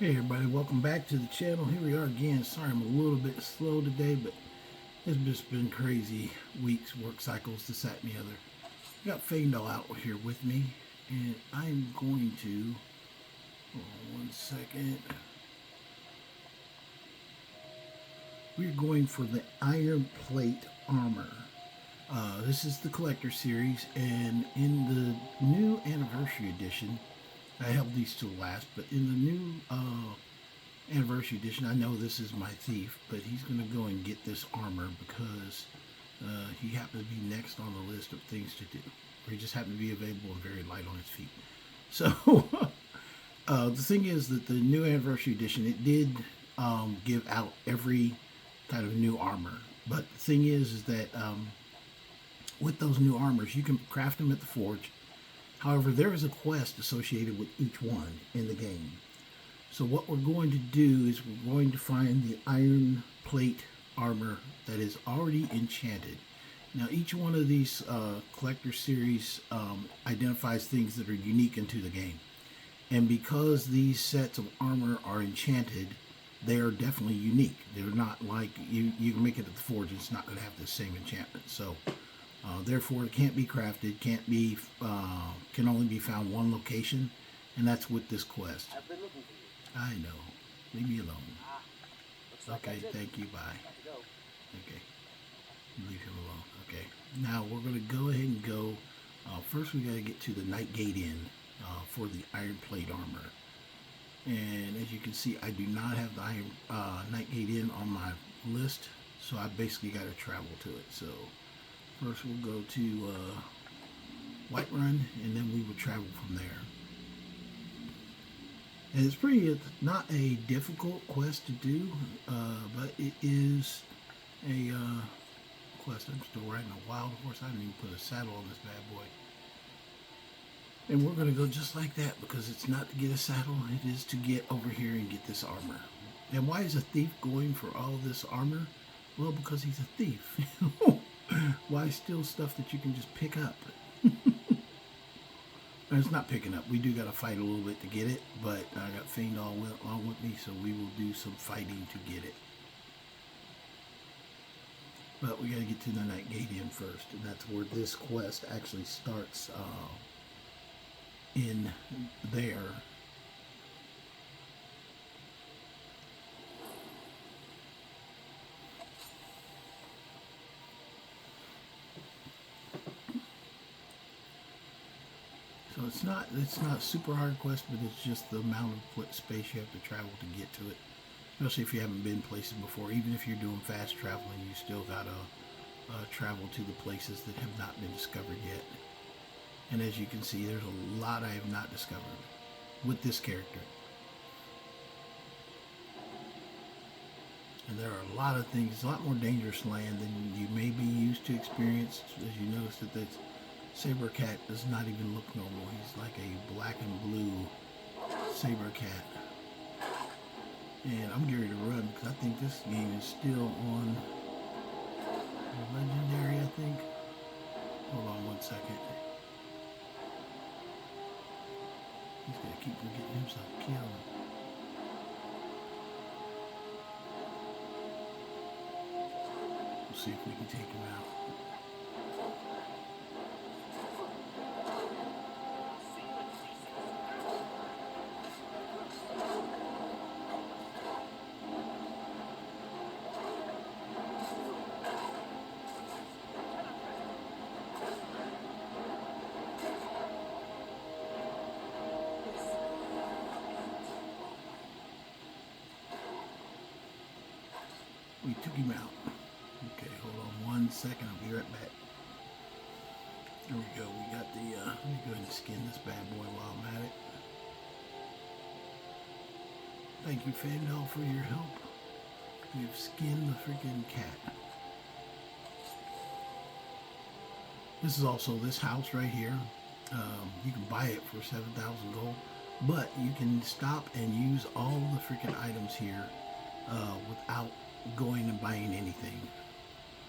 Hey everybody, welcome back to the channel. Here we are again. Sorry I'm a little bit slow today, but it's just been crazy weeks, work cycles, this, that, and the other. I got Faendal out here with me, and I'm going to, hold on one second. We're going for the Iron Plate Armor. This is the Collector Series, and in the new Anniversary Edition, I held these to last, but in the new Anniversary Edition, I know this is my thief, but he's going to go and get this armor because he happened to be next on the list of things to do. Or he just happened to be available and very light on his feet. So, the thing is that the new Anniversary Edition, it did give out every kind of new armor. But the thing is that with those new armors, you can craft them at the forge. However, there is a quest associated with each one in the game. So what we're going to do is we're going to find the iron plate armor that is already enchanted. Now each one of these collector series identifies things that are unique into the game. And because these sets of armor are enchanted, they are definitely unique. They're not like, you can make it at the forge, it's not going to have the same enchantment. So therefore it can't be crafted, can only be found one location, and that's with this quest. I know. Leave me alone. Okay, thank you, bye. Okay, leave him alone. Okay, now we're going to go ahead and go. First we got to get to the Nightgate Inn for the iron plate armor. And as you can see, I do not have the Nightgate Inn on my list, so I basically got to travel to it. So first we'll go to Whiterun, and then we will travel from there. And it's not a difficult quest to do, but it is a quest. I'm still riding a wild horse. I didn't even put a saddle on this bad boy. And we're going to go just like that because it's not to get a saddle, it is to get over here and get this armor. And why is a thief going for all this armor? Well, because he's a thief. Why steal stuff that you can just pick up? It's not picking up. We do got to fight a little bit to get it, but I got Faendal along with me, so we will do some fighting to get it. But we got to get to the Nightgate Inn first, and that's where this quest actually starts in there. So it's not a super hard quest, but it's just the amount of space you have to travel to get to it. Especially if you haven't been places before. Even if you're doing fast traveling, you still gotta travel to the places that have not been discovered yet. And as you can see, there's a lot I have not discovered with this character. And there are a lot of things, it's a lot more dangerous land than you may be used to experience. As you notice that this saber cat does not even look normal. He's like a black and blue saber cat. And I'm getting ready to run because I think this game is still on Legendary, I think. Hold on one second. He's going to keep from getting himself killed. We'll see if we can take him out. We took him out. Okay, hold on one second. I'll be right back. There we go. We got the, let me go ahead and skin this bad boy while I'm at it. Thank you, Faendal, for your help. We've skinned the freaking cat. This is also this house right here. You can buy it for 7,000 gold, but you can stop and use all the freaking items here without going and buying anything.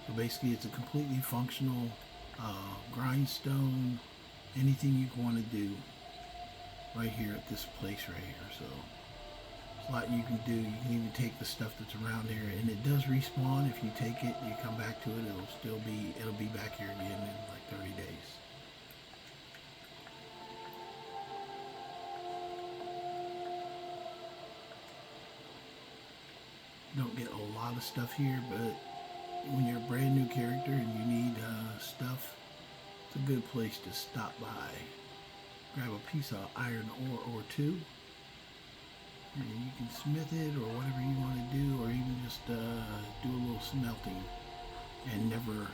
So basically it's a completely functional grindstone, anything you want to do right here at this place right here. So as a lot you can do. You can even take the stuff that's around here, and it does respawn. If you take it, you come back to it, it'll be back here again in like 30 days. Don't get a lot of stuff here, but when you're a brand new character and you need stuff, it's a good place to stop by. Grab a piece of iron ore or two. And you can smith it or whatever you want to do, or even just do a little smelting and never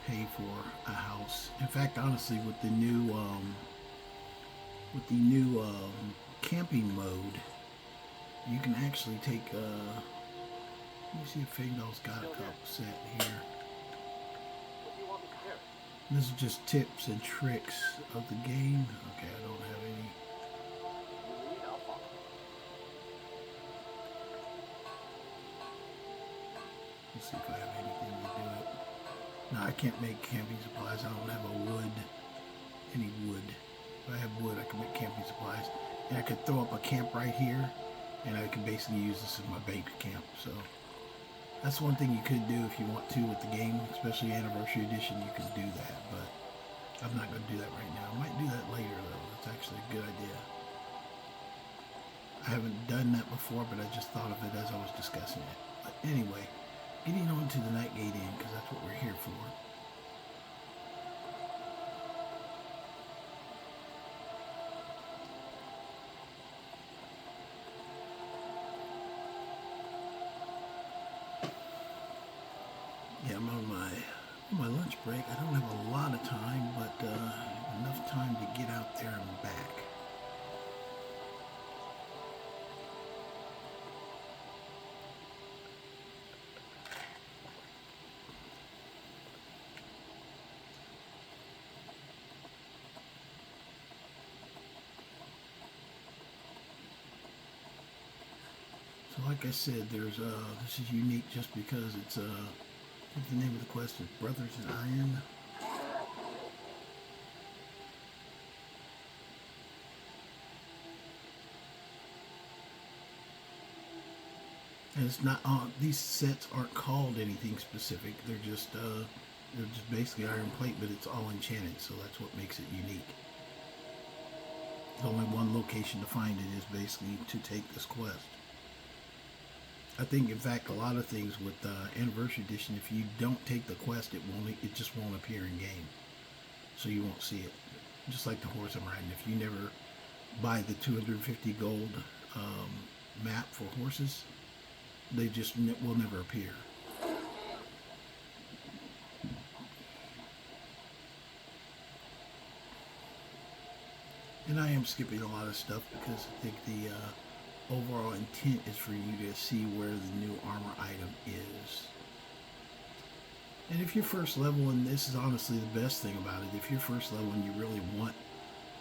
pay for a house. In fact, honestly, with the new camping mode, you can actually take. Let me see if Fingdal's got a couple set here. This is just tips and tricks of the game. Okay, I don't have any. Let's see if I have anything to do it. No, I can't make camping supplies. I don't have any wood. If I have wood, I can make camping supplies. And I could throw up a camp right here, and I can basically use this as my base camp. So that's one thing you could do if you want to with the game, especially Anniversary Edition. You can do that, but I'm not going to do that right now. I might do that later, though. That's actually a good idea. I haven't done that before, but I just thought of it as I was discussing it. But anyway, getting on to the Nightgate Inn, because that's what we're here for. Yeah, I'm on my lunch break. I don't have a lot of time, but enough time to get out there and back. So like I said, there's this is unique just because it's I think the name of the quest is Brothers in Iron. And it's not these sets aren't called anything specific. They're just basically iron plate, but it's all enchanted, so that's what makes it unique. There's only one location to find it is basically to take this quest. I think, in fact, a lot of things with Anniversary Edition, if you don't take the quest, it just won't appear in game, so you won't see it. Just like the horse I'm riding, if you never buy the 250 gold map for horses, they just will never appear. And I am skipping a lot of stuff because I think the overall intent is for you to see where the new armor item is. And if you're first level, and this is honestly the best thing about it, if you're first level and you really want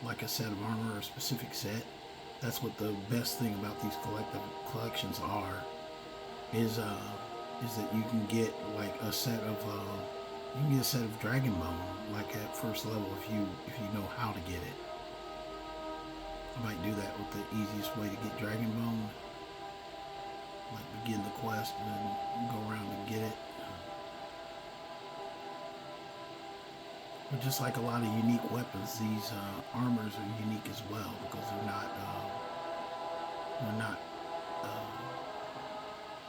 like a set of armor or a specific set, that's what the best thing about these collections are, is that you can get like a set of dragon bone like at first level if you know how to get it. I might do that with the easiest way to get dragon bone, like begin the quest and then go around and get it. But just like a lot of unique weapons, these armors are unique as well because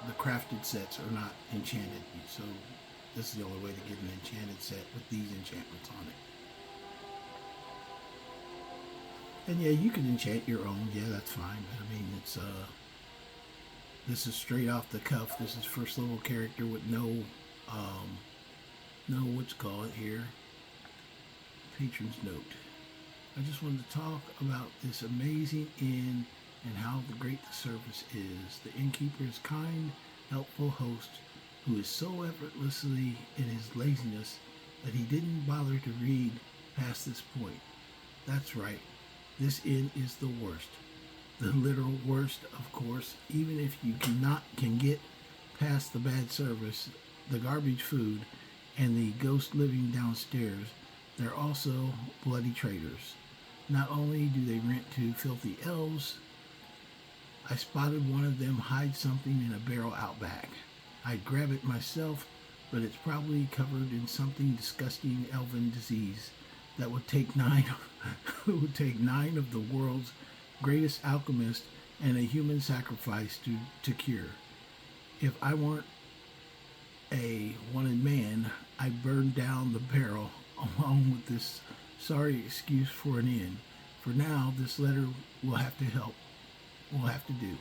the crafted sets are not enchanted. So this is the only way to get an enchanted set with these enchantments on it. And yeah, you can enchant your own. Yeah, that's fine. But I mean, it's this is straight off the cuff. This is first level character with no what you call it here. Patron's note. I just wanted to talk about this amazing inn and how great the service is. The innkeeper is kind, helpful host who is so effortlessly in his laziness that he didn't bother to read past this point. That's right. This inn is the worst. The literal worst, of course. Even if you can get past the bad service, the garbage food, and the ghost living downstairs, they're also bloody traitors. Not only do they rent to filthy elves, I spotted one of them hide something in a barrel out back. I'd grab it myself, but it's probably covered in something disgusting elven disease that would take nine would take nine of the world's greatest alchemists and a human sacrifice to cure. If I weren't a wanted man, I'd burn down the barrel along with this sorry excuse for an inn. For now, this letter will have to help. Will have to do.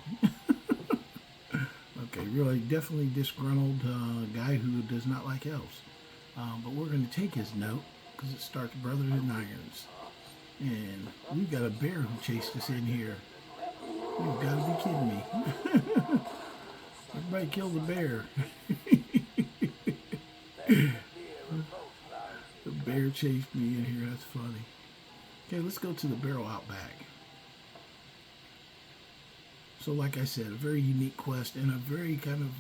Okay, really, definitely disgruntled guy who does not like elves. But we're going to take his note because it starts Brother in Irons. And we've got a bear who chased us in here. You've got to be kidding me. Everybody kill the bear. The bear chased me in here. That's funny. Okay, let's go to the barrel out back. So like I said, a very unique quest and a very kind of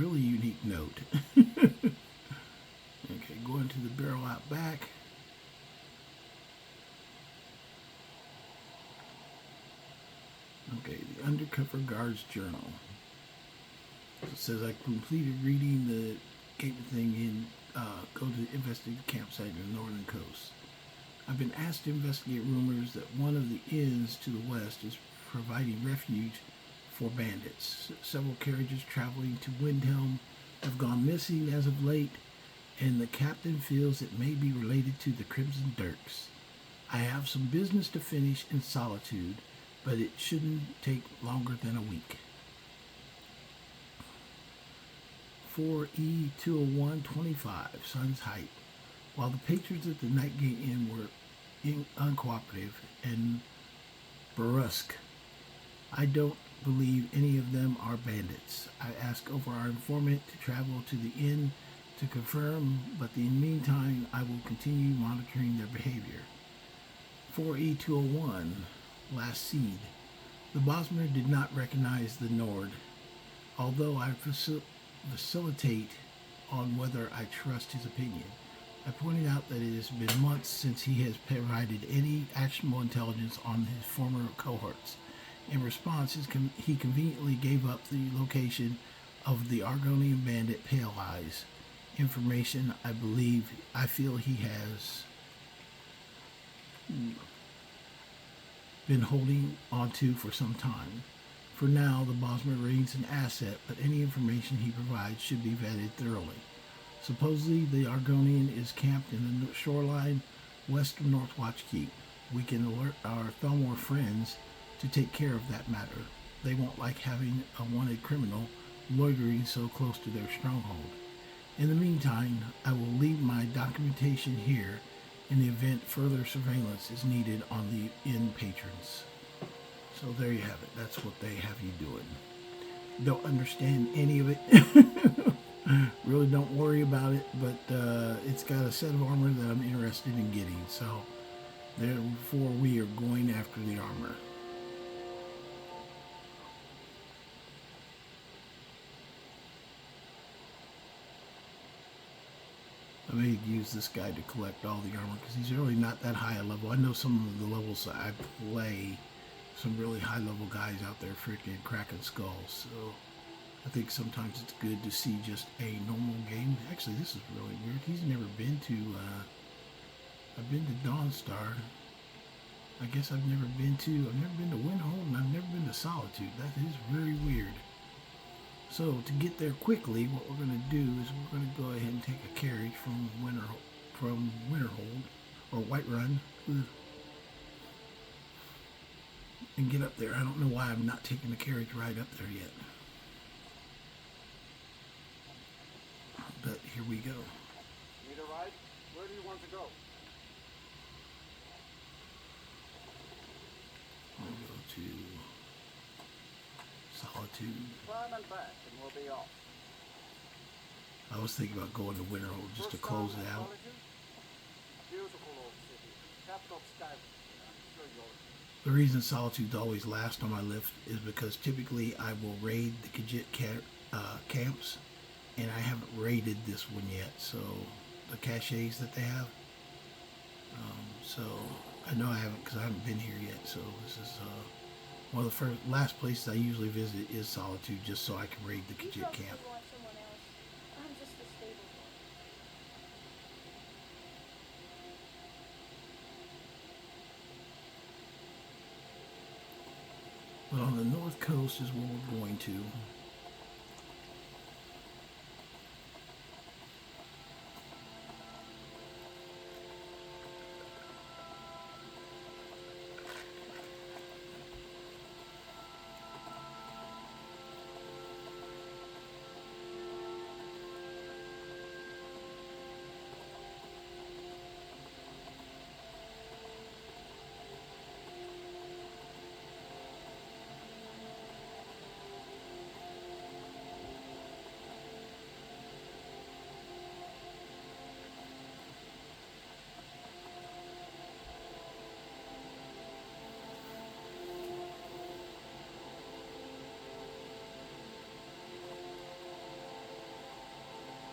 really unique note. Okay, going to the barrel out back. Okay, the Undercover Guard's Journal. It says I completed reading the gateway thing in go to investigate the campsite in the northern coast. I've been asked to investigate rumors that one of the inns to the west is providing refuge for bandits. Several carriages traveling to Windhelm have gone missing as of late, and the captain feels it may be related to the Crimson Dirks. I have some business to finish in solitude, but it shouldn't take longer than a week. 4E20125, Sun's Height. While the patrons at the Nightgate Inn were uncooperative and brusque, I don't believe any of them are bandits. I asked over our informant to travel to the inn to confirm, but in the meantime, I will continue monitoring their behavior. 4E201, Last Seed. The Bosmer did not recognize the Nord, although I facilitate on whether I trust his opinion. I pointed out that it has been months since he has provided any actionable intelligence on his former cohorts. In response, he conveniently gave up the location of the Argonian bandit Pale Eyes, information I feel he has been holding onto for some time. For now, the Bosmer remains an asset, but any information he provides should be vetted thoroughly. Supposedly, the Argonian is camped in the shoreline west of Northwatch Keep. We can alert our Thalmor friends to take care of that matter. They won't like having a wanted criminal loitering so close to their stronghold. In the meantime, I will leave my documentation here in the event further surveillance is needed on the inn patrons. So there you have it. That's what they have you doing. Don't understand any of it. Really don't worry about it, but it's got a set of armor that I'm interested in getting. So therefore we are going after the armor. I may use this guy to collect all the armor because he's really not that high a level. I know some of the levels that I play, some really high level guys out there freaking cracking skulls. So I think sometimes it's good to see just a normal game. Actually, this is really weird. He's never been to, I've been to Dawnstar. I guess I've never been to Windhelm, and I've never been to Solitude. That is very weird. So to get there quickly, what we're going to do is we're going to go ahead and take a carriage from Winterhold or Whiterun and get up there. I don't know why I'm not taking the carriage ride up there yet. But here we go. Need a ride? Where do you want to go? We'll go to Solitude. Climb and back and we'll be off. I was thinking about going to Winterhold just to close it out. Beautiful old city. Capital of Skyrim. I'm sure you'll... The reason Solitude's always last on my list is because typically I will raid the Khajiit camps, and I haven't raided this one yet, so the caches that they have. So I know I haven't because I haven't been here yet, so this is One of the last places I usually visit is Solitude, just so I can raid the You Khajiit probably camp. want someone else. I'm just the stable one. But on the north coast is where we're going to.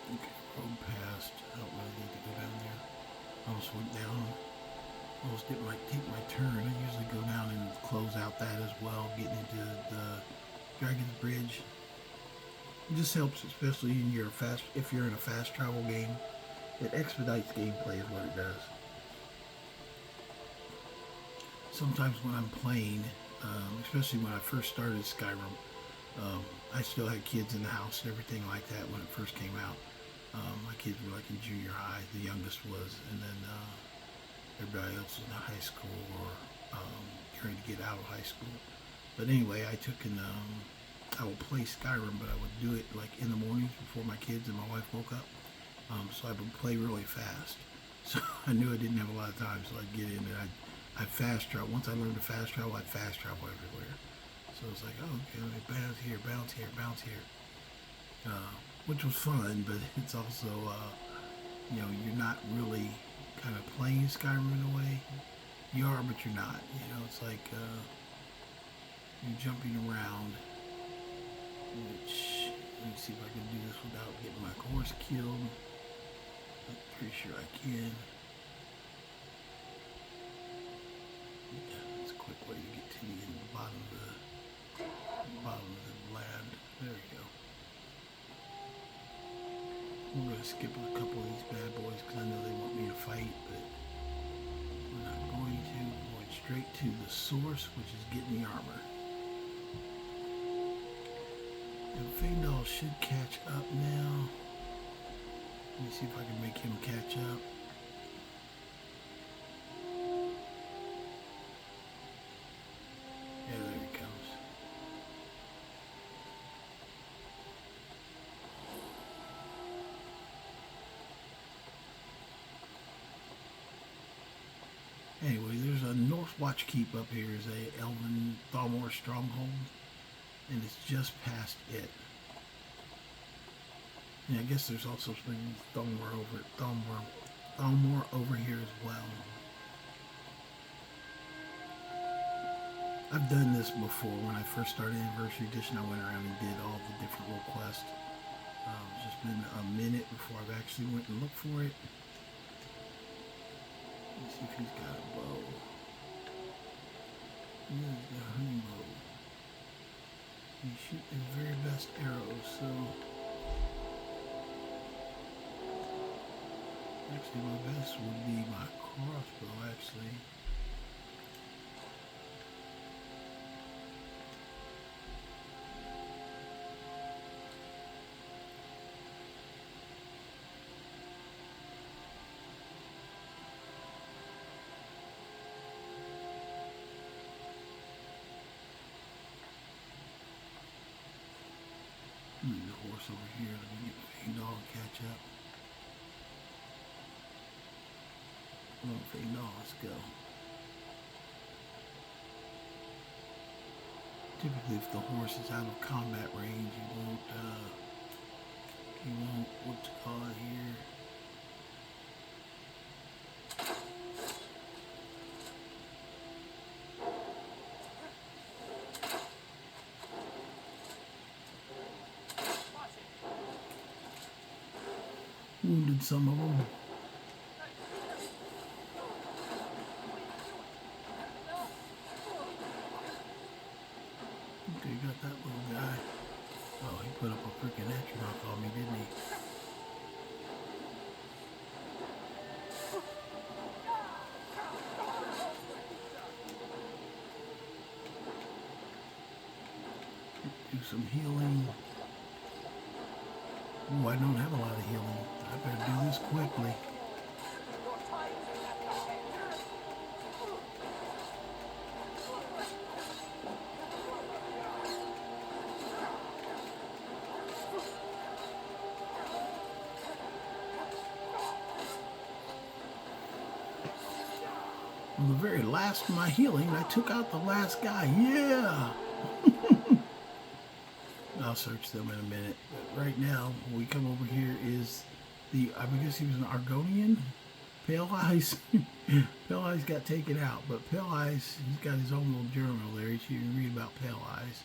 Okay, road past. I don't really need to go down there. I almost went down. Almost didn't take my turn. I usually go down and close out that as well, getting into the Dragon's Bridge. It just helps, especially if you're in a fast travel game. It expedites gameplay is what it does. Sometimes when I'm playing, especially when I first started Skyrim, I still had kids in the house and everything like that when it first came out. My kids were like in junior high, the youngest was, and then everybody else was in high school or trying to get out of high school. But anyway, I would play Skyrim, but I would do it like in the mornings before my kids and my wife woke up. So I would play really fast. So I knew I didn't have a lot of time, so I'd get in and I'd fast travel. Once I learned to fast travel, I'd fast travel everywhere. So it's like, oh, okay, let me bounce here, bounce here, bounce here. Which was fun, but it's also, you're not really kind of playing Skyrim in a way. You are, but you're not. It's like you're jumping around, which, let me see if I can do this without getting my horse killed. I'm pretty sure I can. Yeah, it's a quick way to get to the bottom of the land. There we go. We're going to skip a couple of these bad boys because I know they want me to fight, but we're not going to. We're going straight to the source, which is getting the armor. And Faendal should catch up now. Let me see if I can make him catch up. Yeah, there he comes. Anyway, there's a Northwatch Keep up here. Is a Elven Thalmor stronghold, and it's just past it. And I guess there's also some Thalmor over here as well. I've done this before. When I first started Anniversary Edition, I went around and did all the different little quests. It's just been a minute before I've actually went and looked for it. Let's see if he's got a bow. Yeah, he's got a honey bow. He's shooting his very best arrows, so... Actually, my best would be my crossbow, actually. The horse over here. Let me get Faendal and catch up. Come on, Faendal, let's go. Typically, if the horse is out of combat range, you won't, what's it called here? Wounded some of them. Okay, got that little guy. Oh, he put up a freaking atronach on me, didn't he? Do some healing. Ooh, I don't have a lot of healing. I better do this quickly. On the very last of my healing, I took out the last guy. Yeah! I'll search them in a minute. But right now, when we come over here is the, I guess he was an Argonian? Pale Eyes. Pale Eyes got taken out, but Pale Eyes, he's got his own little journal there. You can read about Pale Eyes.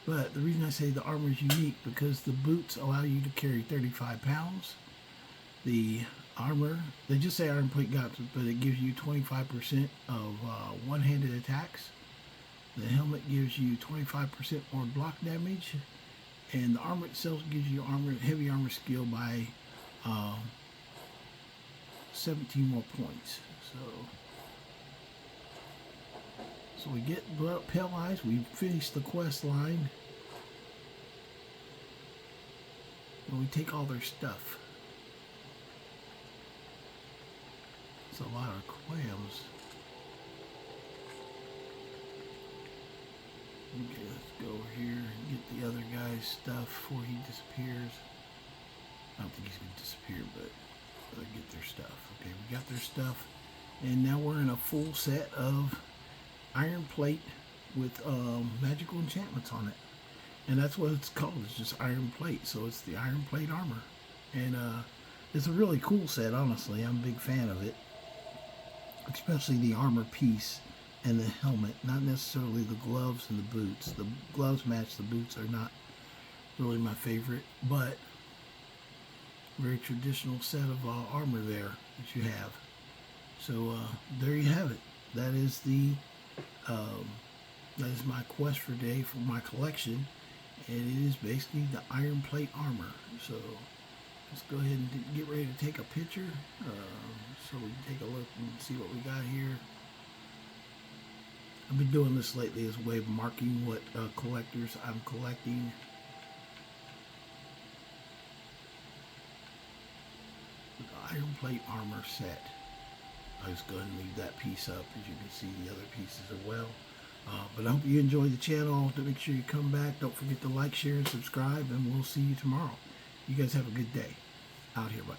But the reason I say the armor is unique because the boots allow you to carry 35 pounds. The armor, they just say Iron Plate Gauntlets, but it gives you 25% of one-handed attacks. The helmet gives you 25% more block damage. And the armor itself gives you heavy armor skill by 17 more points. So we get Pale Eyes. We finish the quest line. Well, we take all their stuff. It's a lot of clams. Okay, let's go over here and get the other guy's stuff before he disappears. I don't think he's going to disappear, but they'll get their stuff. Okay, we got their stuff. And now we're in a full set of iron plate with magical enchantments on it. And that's what it's called. It's just iron plate. So it's the iron plate armor. And it's a really cool set, honestly. I'm a big fan of it. Especially the armor piece. And the helmet, not necessarily the gloves and the boots. The gloves match the boots are not really my favorite, but very traditional set of armor there that you have. So there you have it. That is my quest for today for my collection, and it is basically the iron plate armor. So let's go ahead and get ready to take a picture, so we can take a look and see what we got here. I've been doing this lately as a way of marking what collectors I'm collecting. The iron plate armor set. I'll just go ahead and leave that piece up, as you can see the other pieces as well. But I hope you enjoy the channel. Make sure you come back. Don't forget to like, share, and subscribe, and we'll see you tomorrow. You guys have a good day. Out here, bye.